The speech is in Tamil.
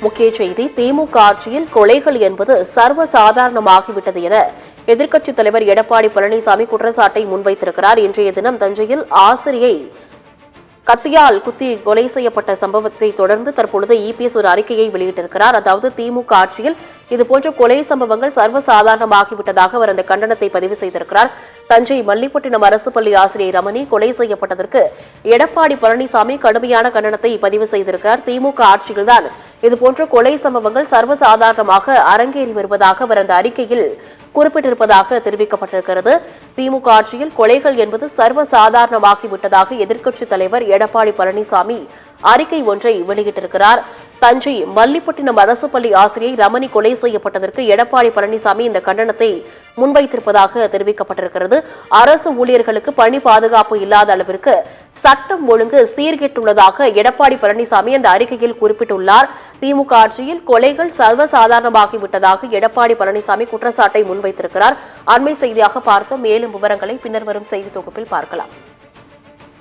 முக்கிய செய்தி திமுக ஆட்சியில் கொலைகள் என்பது சர்வசாதாரணமாகிவிட்டது என எதிர்க்கட்சித் தலைவர் எடப்பாடி பழனிசாமி குற்றச்சாட்டை முன்வைத்திருக்கிறார். இன்றைய தினம் தஞ்சையில் ஆசிரியை கத்தியால் குத்தி கொலை செய்யப்பட்ட சம்பவத்தை தொடர்ந்து தற்பொழுது இபிஎஸ் ஒரு அறிக்கையை வெளியிட்டிருக்கிறார். அதாவது திமுக ஆட்சியில் இதுபோன்ற கொலை சம்பவங்கள் சர்வசாதாரணமாகிவிட்டதாக அவர் அந்த கண்டனத்தை பதிவு செய்திருக்கிறார். தஞ்சை மல்லிப்பட்டினம் அரசு பள்ளி ஆசிரியை ரமணி கொலை செய்யப்பட்டதற்கு எடப்பாடி பழனிசாமி கடுமையான கண்டனத்தை பதிவு செய்திருக்கிறார். திமுக ஆட்சியில்தான் இதுபோன்ற கொலை சம்பவங்கள் சர்வசாதாரணமாக அரங்கேறி வருவதாக அவர் அந்த அறிக்கையில் குறிப்பிட்டிருப்பதாக தெரிவிக்கப்பட்டிருக்கிறது. திமுக ஆட்சியில் கொலைகள் என்பது சர்வசாதாரணமாகிவிட்டதாக எதிர்க்கட்சித் தலைவர் எடப்பாடி பழனிசாமி அறிக்கை ஒன்றை வெளியிட்டிருக்கிறார். தஞ்சை மல்லிப்பட்டினம் அரசு பள்ளி ஆசிரியை ரமணி கொலை செய்யப்பட்டதற்கு எடப்பாடி பழனிசாமி இந்த கண்டனத்தை முன்வைத்திருப்பதாக தெரிவிக்கப்பட்டிருக்கிறது. அரசு ஊழியர்களுக்கு பணி பாதுகாப்பு இல்லாத அளவிற்கு சட்டம் ஒழுங்கு சீர்கெட்டுள்ளதாக எடப்பாடி பழனிசாமி அந்த அறிக்கையில் குறிப்பிட்டுள்ளார். திமுக ஆட்சியில் கொலைகள் சர்வசாதாரணமாகிவிட்டதாக எடப்பாடி பழனிசாமி குற்றச்சாட்டை முன்வைத்திருக்கிறார். அண்மை செய்தியாக பார்த்த மேலும் விவரங்களை பின்னர் வரும் செய்தி தொகுப்பில் பார்க்கலாம்.